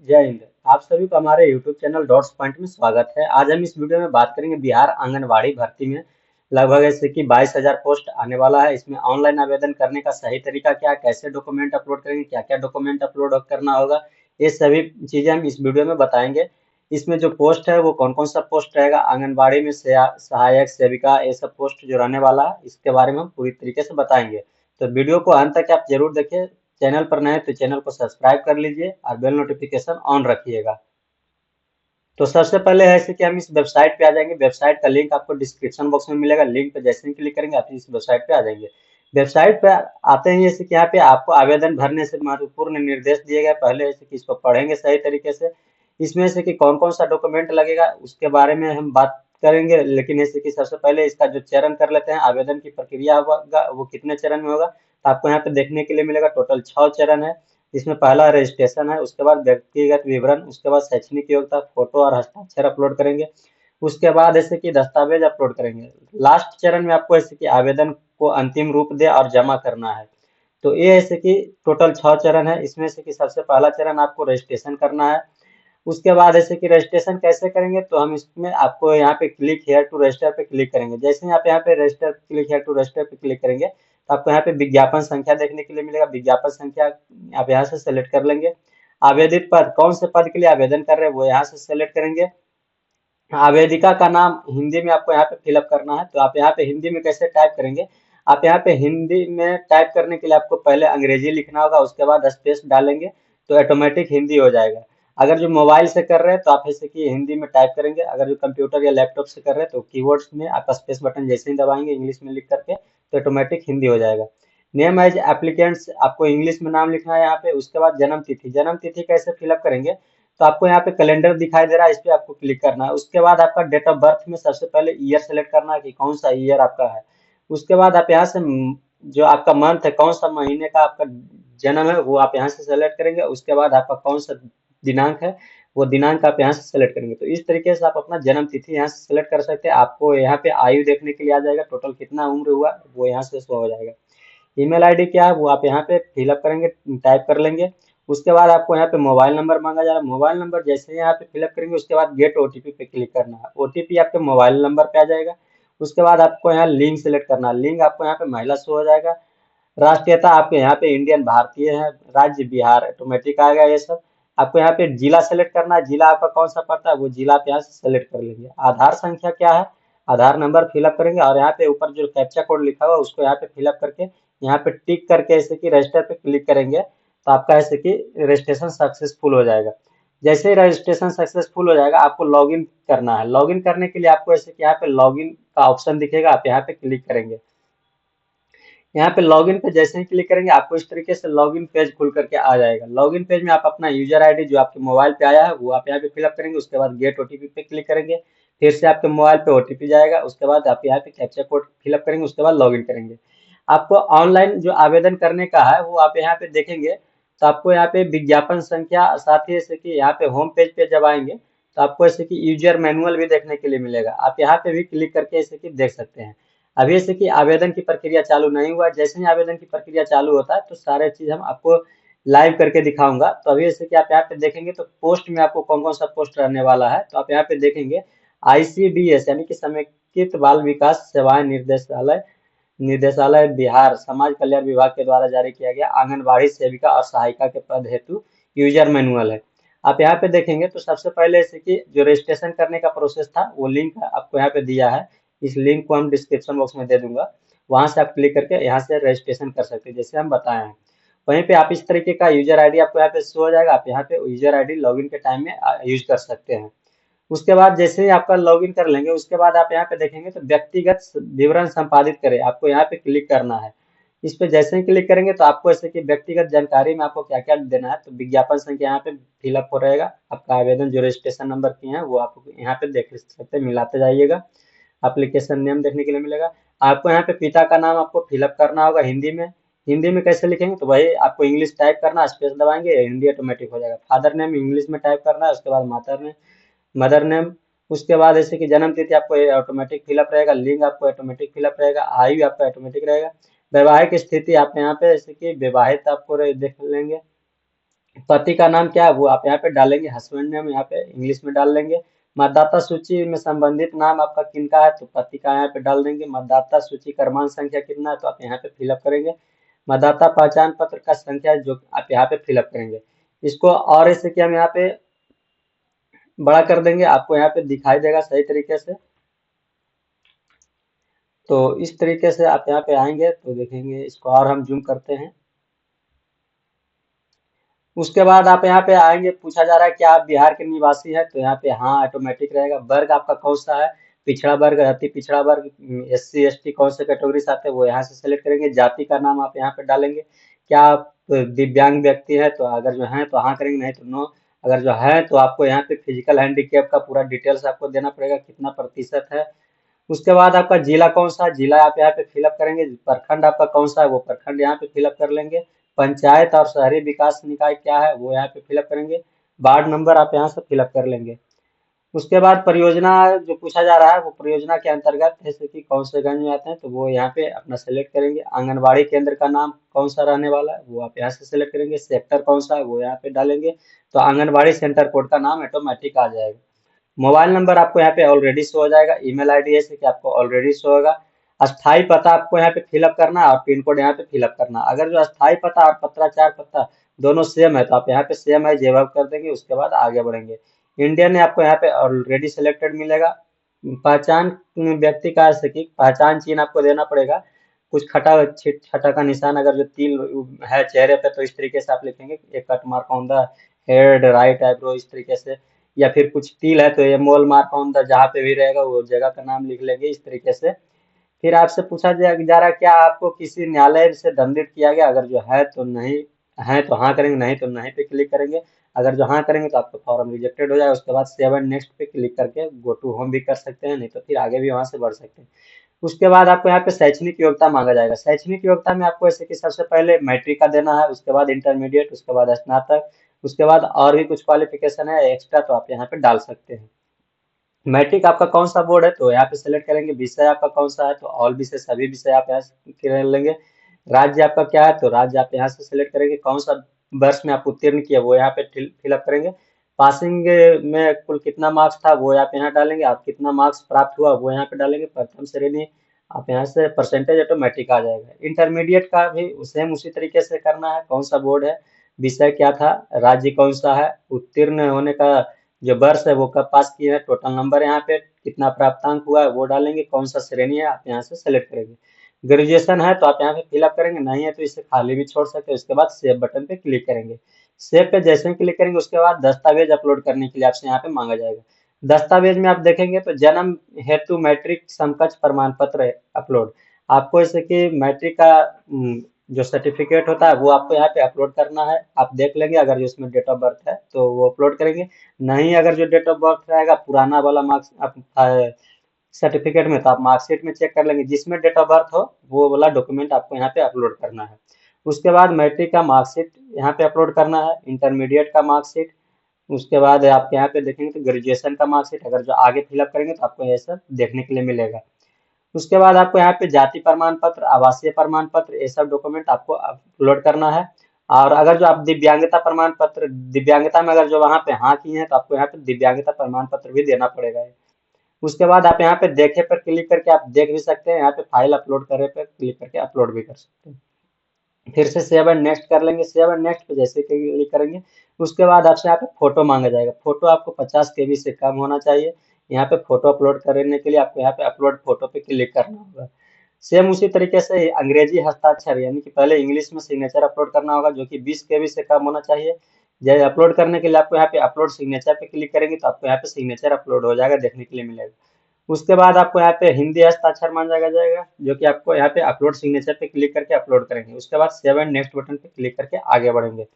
जय हिंद। आप सभी को हमारे YouTube चैनल डॉट्स पॉइंट में स्वागत है। आज हम इस वीडियो में बात करेंगे बिहार आंगनबाड़ी भर्ती में लगभग ऐसे कि 22,000 पोस्ट आने वाला है। इसमें ऑनलाइन आवेदन करने का सही तरीका क्या है, कैसे डॉक्यूमेंट अपलोड करेंगे, क्या क्या डॉक्यूमेंट अपलोड करना होगा, ये सभी चीजें हम इस वीडियो में बताएंगे। इसमें जो पोस्ट है वो कौन कौन सा पोस्ट रहेगा, आंगनबाड़ी में सहायक सेविका, ये सब पोस्ट जो रहने वाला है इसके बारे में हम पूरी तरीके से बताएंगे। तो वीडियो को अंत तक आप जरूर देखिए। चैनल पर नए तो चैनल को सब्सक्राइब कर लीजिए और बेल नोटिफिकेशन ऑन रखिएगा। तो सबसे पहले है कि हम इस वेबसाइट पे आ जाएंगे। वेबसाइट का लिंक आपको डिस्क्रिप्शन बॉक्स में मिलेगा। लिंक पे जैसे ही क्लिक करेंगे आप इस वेबसाइट पे आ जाएंगे। वेबसाइट पे आते ही जैसे कि यहाँ पे आपको आवेदन भरने से महत्वपूर्ण निर्देश दिए गए। पहले जैसे कि इसको पढ़ेंगे सही तरीके से। इसमें से कि कौन कौन सा डॉक्यूमेंट लगेगा उसके बारे में हम बात करेंगे, लेकिन जैसे कि सबसे पहले इसका जो चरण कर लेते हैं, आवेदन की प्रक्रिया होगा वो कितने चरण में होगा, तो आपको यहाँ पे देखने के लिए मिलेगा। टोटल 6 चरण है। इसमें पहला रजिस्ट्रेशन है, उसके बाद व्यक्तिगत विवरण, उसके बाद शैक्षणिक योग्यता, फोटो और हस्ताक्षर अपलोड करेंगे। उसके बाद ऐसे कि दस्तावेज अपलोड करेंगे। लास्ट चरण में आपको ऐसे कि आवेदन को अंतिम रूप दे और जमा करना है। तो ये ऐसे कि टोटल 6 चरण है। इसमें से कि सबसे पहला चरण आपको रजिस्ट्रेशन करना है। उसके बाद ऐसे कि रजिस्ट्रेशन कैसे करेंगे, तो हम इसमें आपको यहाँ पे क्लिक हेयर टू रजिस्टर पे क्लिक करेंगे। जैसे ही आप यहाँ पे register click here to register पे क्लिक करेंगे तो आपको यहाँ पे विज्ञापन संख्या देखने के लिए मिलेगा। विज्ञापन संख्या आप यहाँ से सेलेक्ट कर लेंगे। आवेदित पद, कौन से पद के लिए आवेदन कर रहे हैं वो यहाँ से सेलेक्ट करेंगे। आवेदिका का नाम हिंदी में आपको यहाँ पे फिलअप करना है। तो आप यहाँ पे हिंदी में कैसे टाइप करेंगे, आप यहाँ पे हिंदी में टाइप करने के लिए आपको पहले अंग्रेजी लिखना होगा, उसके बाद स्पेस डालेंगे तो ऑटोमेटिक हिंदी हो जाएगा। अगर जो मोबाइल से कर रहे हैं तो आप जैसे कि हिंदी में टाइप करेंगे। अगर जो कंप्यूटर या लैपटॉप से कर रहे हैं तो कीबोर्ड्स में आप स्पेस बटन जैसे ही दबाएंगे इंग्लिश में लिख करके तो ऑटोमेटिक हिंदी हो जाएगा। नेम एज एप्लीकेंट्स, आपको इंग्लिश में नाम लिखना है यहाँ पे। उसके बाद जन्म तिथि, जन्म तिथि कैसे फिलअप करेंगे, तो आपको यहाँ पे कैलेंडर दिखाई दे रहा है, इस पे आपको क्लिक करना है। उसके बाद आपका डेट ऑफ बर्थ में सबसे पहले ईयर सेलेक्ट करना है कि कौन सा ईयर आपका है। उसके बाद आप यहाँ से जो आपका मंथ है, कौन सा महीने का आपका जन्म है वो आप यहाँ से सेलेक्ट करेंगे। उसके बाद आपका कौन सा दिनांक है वो दिनांक आप यहाँ से सेलेक्ट करेंगे। तो इस तरीके से आप अपना जन्म तिथि यहाँ से सेलेक्ट कर सकते हैं। आपको यहाँ पे आयु देखने के लिए आ जाएगा, टोटल कितना उम्र हुआ वो यहाँ से शो हो जाएगा। ईमेल आईडी क्या है वो आप यहाँ पे फिलअप करेंगे, टाइप कर लेंगे। उसके बाद आपको यहाँ पे मोबाइल नंबर मांगा जा रहा है। मोबाइल नंबर जैसे ही यहाँ पे फिलअप करेंगे उसके बाद गेट ओटीपी पे क्लिक करना है। ओटीपी आपके मोबाइल नंबर पे आ जाएगा। उसके बाद आपको यहाँ लिंक सेलेक्ट करना है। लिंक आपको यहाँ पे महिला शो हो जाएगा। राष्ट्रीयता आपके यहाँ पे इंडियन भारतीय है। राज्य बिहार ऑटोमेटिक आएगा ये सब। आपको यहाँ पे जिला सेलेक्ट करना है। जिला आपका कौन सा पड़ता है वो जिला आप यहाँ से सेलेक्ट कर लेंगे। आधार संख्या क्या है, आधार नंबर फिलअप करेंगे और यहाँ पे ऊपर जो कैप्चा कोड लिखा हुआ है उसको यहाँ पे फिलअप करके यहाँ पे टिक करके ऐसे कि रजिस्टर पे क्लिक करेंगे तो आपका ऐसे कि रजिस्ट्रेशन सक्सेसफुल हो जाएगा। जैसे ही रजिस्ट्रेशन सक्सेसफुल हो जाएगा आपको लॉगिन करना है। लॉगिन करने के लिए आपको ऐसे कि यहाँ पे लॉगिन का ऑप्शन दिखेगा, आप यहाँ पे क्लिक करेंगे। यहाँ पे लॉगिन पे जैसे ही क्लिक करेंगे आपको इस तरीके से लॉगिन पेज खुल करके आ जाएगा। लॉगिन पेज में आप अपना यूजर आईडी जो आपके मोबाइल पे आया है वो आप यहाँ पे फिलअप करेंगे। उसके बाद गेट ओटीपी पे क्लिक करेंगे। फिर से आपके मोबाइल पे ओटीपी जाएगा। उसके बाद आप यहाँ पे कैप्चा कोड फिलअप करेंगे। उसके बाद लॉगिन करेंगे। आपको ऑनलाइन जो आवेदन करने का है वो आप यहाँ पे देखेंगे तो आपको यहाँ पे विज्ञापन संख्या, साथ ही जैसे कि यहाँ पे होम पेज पे जब आएंगे तो आपको ऐसे कि यूजर मैनुअल भी देखने के लिए मिलेगा। आप यहाँ पे भी क्लिक करके ऐसे कि देख सकते हैं। अभी जैसे कि आवेदन की प्रक्रिया चालू नहीं हुआ, जैसे ही आवेदन की प्रक्रिया चालू होता है तो सारे चीज हम आपको लाइव करके दिखाऊंगा। तो अभी जैसे कि आप यहाँ पे देखेंगे तो पोस्ट में आपको कौन कौन सा पोस्ट रहने वाला है तो आप यहाँ पे देखेंगे। आईसीडीएस यानी कि समेकित बाल विकास सेवाएं निर्देशालय, निर्देशालय बिहार समाज कल्याण विभाग के द्वारा जारी किया गया आंगनबाड़ी सेविका और सहायिका के पद हेतु यूजर मैनुअल है। आप यहाँ पे देखेंगे तो सबसे पहले जैसे कि जो रजिस्ट्रेशन करने का प्रोसेस था वो लिंक आपको यहाँ पे दिया है। इस लिंक को हम डिस्क्रिप्शन बॉक्स में दे दूंगा, वहां से आप क्लिक करके यहाँ से रजिस्ट्रेशन कर सकते हैं जैसे हम बताए हैं। वहीं पे आप इस तरीके का यूजर आईडी आपको यहाँ पे शो हो जाएगा। आप यहाँ पे यूजर आईडी लॉगिन के टाइम में यूज कर सकते हैं। उसके बाद जैसे ही आपका लॉगिन कर लेंगे उसके बाद आप यहाँ पे देखेंगे तो व्यक्तिगत विवरण संपादित करें, आपको यहाँ पे क्लिक करना है। इस पे जैसे ही क्लिक करेंगे तो आपको ऐसे कि व्यक्तिगत जानकारी में आपको क्या क्या देना है, तो विज्ञापन संख्या यहाँ पे फिलअप हो रहेगा। आपका आवेदन जो रजिस्ट्रेशन नंबर किए हैं वो आप यहाँ पे देख सकते हैं, मिलाते जाइएगा। एप्लीकेशन नेम देखने के लिए मिलेगा। आपको यहाँ पे पिता का नाम आपको फिलअप करना होगा हिंदी में। हिंदी में कैसे लिखेंगे तो वही आपको इंग्लिश टाइप करना है, स्पेस दबाएंगे हिंदी ऑटोमेटिक हो जाएगा। फादर नेम इंग्लिश में टाइप करना है, उसके बाद माता नेम, मदर नेम। उसके बाद जैसे कि जन्म तिथि आपको ऑटोमेटिक फिलअप रहेगा। लिंग आपको ऑटोमेटिक फिलअप रहेगा। आयु आपका ऑटोमेटिक रहेगा। वैवाहिक स्थिति आप यहाँ पे जैसे कि विवाहित आपको देख लेंगे। पति का नाम क्या है वो आप यहाँ पे डालेंगे, हस्बैंड नेम यहाँ पे इंग्लिश में डाल लेंगे। मतदाता सूची में संबंधित नाम आपका किनका है तो पति का यहाँ पे डाल देंगे। मतदाता सूची क्रमांक संख्या कितना है तो आप यहाँ पे फिलअप करेंगे। मतदाता पहचान पत्र का संख्या जो आप यहाँ पे फिलअप करेंगे। इसको और ऐसे कि हम यहाँ पे बड़ा कर देंगे, आपको यहाँ पे दिखाई देगा सही तरीके से। तो इस तरीके से आप यहाँ पे आएंगे तो देखेंगे, इसको और हम जूम करते हैं। उसके बाद आप यहाँ पे आएंगे, पूछा जा रहा है क्या आप बिहार के निवासी हैं तो यहाँ पे हाँ ऑटोमेटिक रहेगा। वर्ग आपका कौन सा है, पिछड़ा वर्ग, अति पिछड़ा वर्ग, SC ST कौन से कैटेगरी से आते हैं वो यहाँ से सेलेक्ट करेंगे। जाति का नाम आप यहाँ पे डालेंगे। क्या आप दिव्यांग व्यक्ति है तो अगर जो है तो हाँ करेंगे, नहीं तो नो। अगर जो है तो आपको यहाँ पे फिजिकल हैंडीकैप का पूरा डिटेल्स आपको देना पड़ेगा, कितना प्रतिशत है। उसके बाद आपका जिला कौन सा है, जिला आप यहाँ पे फिलअप करेंगे। प्रखंड आपका कौन सा है वो प्रखंड यहाँ पे फिलअप कर लेंगे। पंचायत और शहरी विकास निकाय क्या है वो यहाँ पे फिलअप करेंगे। वार्ड नंबर आप यहाँ से फिलअप कर लेंगे। उसके बाद परियोजना जो पूछा जा रहा है वो परियोजना के अंतर्गत जैसे कि कौन से गंज में आते हैं तो वो यहाँ पे अपना सेलेक्ट करेंगे। आंगनबाड़ी केंद्र का नाम कौन सा रहने वाला है वो आप यहाँ से सेलेक्ट करेंगे। सेक्टर कौन सा है वो यहाँ पे डालेंगे तो आंगनबाड़ी सेंटर कोड का नाम ऑटोमेटिक आ जाएगा। मोबाइल नंबर आपको यहाँ पे ऑलरेडी शो हो जाएगा। ईमेल आईडी ऐसे कि आपको ऑलरेडी शो होगा। अस्थाई पता आपको यहाँ पे फिलअप करना है और पिन कोड यहाँ पे फिलअप करना है। अगर जो अस्थाई पता और पत्राचार पता दोनों सेम है तो आप यहाँ पे सेम है जवाब कर देंगे। उसके बाद आगे बढ़ेंगे। इंडियन ने आपको यहाँ पे ऑलरेडी सिलेक्टेड मिलेगा। पहचान व्यक्ति का ऐसे कि पहचान चिन्ह आपको देना पड़ेगा। कुछ खटा छटा का निशान अगर जो तिल है चेहरे पे तो इस तरीके से आप लिखेंगे, एक cut mark on the head, right eyebrow, इस तरीके से। या फिर कुछ तिल है तो ये मोल मार्क ऑन द, जहाँ पे भी रहेगा वो जगह का नाम लिख लेंगे इस तरीके से। फिर आपसे पूछा जा रहा है क्या आपको किसी न्यायालय से दंडित किया गया, अगर जो है तो नहीं, है तो हाँ करेंगे, नहीं तो नहीं पे क्लिक करेंगे। अगर जो हाँ करेंगे तो आपका फॉर्म रिजेक्टेड हो जाएगा। उसके बाद सेवन नेक्स्ट पे क्लिक करके गो टू होम भी कर सकते हैं, नहीं तो फिर आगे भी वहां से बढ़ सकते हैं। उसके बाद आपको यहाँ पे शैक्षणिक योग्यता मांगा जाएगा। शैक्षणिक योग्यता में आपको ऐसे कि सबसे पहले मैट्रिक का देना है, उसके बाद इंटरमीडिएट, उसके बाद स्नातक, उसके बाद और भी कुछ क्वालिफिकेशन है एक्स्ट्रा तो आप यहाँ पे डाल सकते हैं। मैट्रिक आपका कौन सा बोर्ड है तो यहाँ पे सेलेक्ट करेंगे। विषय आपका कौन सा है तो ऑल विषय, सभी विषय आप यहाँ से कर लेंगे। राज्य आपका क्या है तो राज्य आप यहाँ से सेलेक्ट करेंगे। कौन सा वर्ष में आप उत्तीर्ण किए वो यहाँ पे फिलअप करेंगे। पासिंग में कुल कितना मार्क्स था वो आप यहाँ डालेंगे। आप कितना मार्क्स प्राप्त हुआ वो यहाँ पे डालेंगे। प्रथम श्रेणी आप यहाँ से परसेंटेज ऑटोमेटिक आ जाएगा। इंटरमीडिएट का भी सेम उसी तरीके से करना है। कौन सा बोर्ड है, विषय क्या था, राज्य कौन सा है, उत्तीर्ण होने का जो वर्ष है वो कब पास किए हैं, टोटल नंबर यहाँ पे कितना प्राप्तांक हुआ है वो डालेंगे। कौन सा श्रेणी है आप यहाँ से सेलेक्ट करेंगे। ग्रेजुएशन है तो आप यहाँ पे फिलअप करेंगे, नहीं है तो इसे खाली भी छोड़ सकते हैं। उसके बाद सेव बटन पे क्लिक करेंगे। सेव पे जैसे ही क्लिक करेंगे उसके बाद दस्तावेज अपलोड करने के लिए आपसे यहाँ पे मांगा जाएगा। दस्तावेज में आप देखेंगे तो जन्म हेतु मैट्रिक समकक्ष प्रमाण पत्र अपलोड। आपको जैसे कि मैट्रिक का जो सर्टिफिकेट होता है वो आपको यहाँ पे अपलोड करना है। आप देख लेंगे अगर जो इसमें डेट ऑफ बर्थ है तो वो अपलोड करेंगे। नहीं अगर जो डेट ऑफ बर्थ रहेगा पुराना वाला मार्क्स सर्टिफिकेट में तो आप मार्कशीट में चेक कर लेंगे। जिसमें डेट ऑफ बर्थ हो वो वाला डॉक्यूमेंट आपको यहाँ पे अपलोड करना है। उसके बाद मैट्रिक का मार्कशीट यहाँ पे अपलोड करना है, इंटरमीडिएट का मार्कशीट। उसके बाद आप यहाँ पे देखेंगे तो ग्रेजुएशन का मार्कशीट अगर जो आगे फिलअप करेंगे तो आपको ये सब देखने के लिए मिलेगा। उसके बाद आपको यहाँ पे जाति प्रमाण पत्र, आवासीय प्रमाण पत्र, ये सब डॉक्यूमेंट आपको अपलोड करना है। और अगर जो आप दिव्यांगता प्रमाण पत्र, दिव्यांगता में अगर जो वहाँ पे हाँ की है तो आपको यहाँ पे दिव्यांगता प्रमाण पत्र भी देना पड़ेगा। उसके बाद आप यहाँ पे देखे पर क्लिक करके आप देख भी सकते हैं। यहाँ पे फाइल अपलोड करे पर क्लिक करके अपलोड भी कर सकते हैं। फिर से सेव एंड नेक्स्ट कर लेंगे। सेव एंड नेक्स्ट पे जैसे क्लिक करेंगे उसके बाद आपसे यहाँ पे फोटो मांगा जाएगा। फोटो आपको 50 KB से कम होना चाहिए। यहाँ पे फोटो अपलोड करने के लिए आपको यहाँ पे अपलोड फोटो पे क्लिक करना होगा। सेम उसी तरीके से अंग्रेजी हस्ताक्षर यानी कि पहले इंग्लिश में सिग्नेचर अपलोड करना होगा जो कि 20 KB से कम होना चाहिए। जैसे अपलोड करने के लिए आपको यहाँ पे अपलोड सिग्नेचर पे क्लिक करेंगे तो आपको यहाँ पे सिग्नेचर अपलोड हो जाएगा, देखने के लिए मिलेगा। उसके बाद आपको यहाँ पे हिंदी हस्ताक्षर मांगा जाएगा जो कि आपको यहाँ पे अपलोड सिग्नेचर पे क्लिक करके अपलोड करेंगे। उसके बाद सेव एंड नेक्स्ट बटन पे क्लिक करके आगे बढ़ेंगे।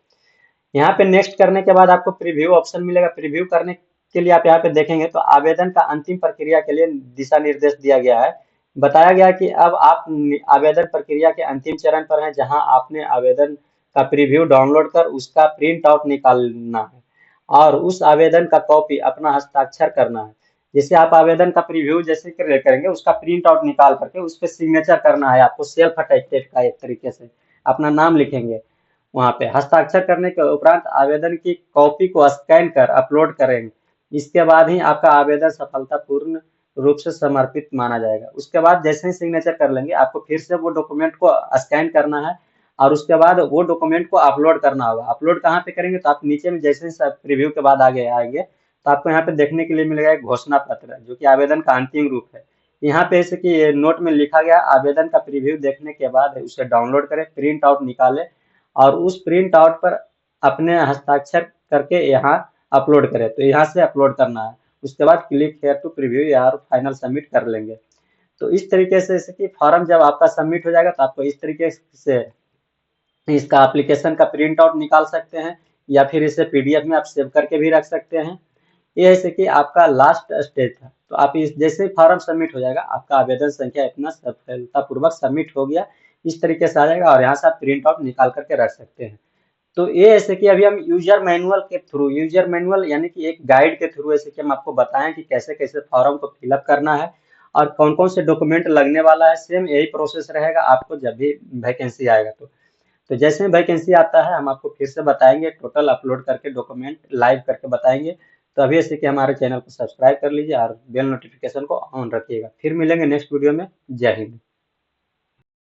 यहाँ पे नेक्स्ट करने के बाद आपको प्रीव्यू ऑप्शन मिलेगा। प्रीव्यू करने के लिए आप यहाँ पे देखेंगे तो आवेदन का अंतिम प्रक्रिया के लिए दिशा निर्देश दिया गया है। बताया गया कि अब आप आवेदन प्रक्रिया के अंतिम चरण पर हैं जहां आपने आवेदन का प्रीव्यू डाउनलोड कर उसका प्रिंट आउट निकालना है और उस आवेदन का कॉपी अपना हस्ताक्षर करना है। जैसे आप आवेदन का प्रीव्यू जैसे करेंगे उसका प्रिंट आउट निकाल करके उस पर सिग्नेचर करना है आपको, सेल्फ अटेस्टेड का एक तरीके से अपना नाम लिखेंगे। वहाँ पे हस्ताक्षर करने के उपरांत आवेदन की कॉपी को स्कैन कर अपलोड करेंगे। इसके बाद ही आपका आवेदन सफलतापूर्ण रूप से समर्पित माना जाएगा। उसके बाद जैसे ही सिग्नेचर कर लेंगे, आपको फिर से वो डॉक्यूमेंट को स्कैन करना है और उसके बाद वो डॉक्यूमेंट को अपलोड करना होगा। अपलोड कहाँ पे करेंगे, तो आप नीचे में जैसे ही प्रीव्यू के बाद आगे आएंगे तो आपको यहाँ पे देखने के लिए मिलेगा एक घोषणा पत्र, जो कि आवेदन का अंतिम रूप है। यहाँ पे जैसे कि नोट में लिखा गया, आवेदन का प्रीव्यू देखने के बाद उसे डाउनलोड करें, प्रिंट आउट निकालें और उस प्रिंट आउट पर अपने हस्ताक्षर करके यहाँ अपलोड करें। तो यहाँ से अपलोड करना है, उसके बाद क्लिक हेयर टू प्रीव्यू या फाइनल सबमिट कर लेंगे। तो इस तरीके से जैसे कि फॉर्म जब आपका सबमिट हो जाएगा तो आपको इस तरीके से इसका एप्लीकेशन का प्रिंट आउट निकाल सकते हैं या फिर इसे पीडीएफ में आप सेव करके भी रख सकते हैं। ये जैसे कि आपका लास्ट स्टेज था। तो आप इस जैसे ही फॉर्म सबमिट हो जाएगा, आपका आवेदन संख्या इतना सफलतापूर्वक सबमिट हो गया, इस तरीके से आ जाएगा और यहाँ से आप प्रिंट आउट निकाल करके रख सकते हैं। तो ये ऐसे कि अभी हम यूजर मैनुअल यानी कि एक गाइड के थ्रू ऐसे कि हम आपको बताएं कि कैसे कैसे फॉर्म को फिलअप करना है और कौन कौन से डॉक्यूमेंट लगने वाला है। सेम यही प्रोसेस रहेगा आपको जब भी वैकेंसी आएगा। तो जैसे ही वैकेंसी आता है हम आपको फिर से बताएंगे, टोटल अपलोड करके डॉक्यूमेंट लाइव करके बताएंगे। तो अभी ऐसे कि हमारे चैनल को सब्सक्राइब कर लीजिए और बेल नोटिफिकेशन को ऑन रखिएगा। फिर मिलेंगे नेक्स्ट वीडियो में। जय हिंद।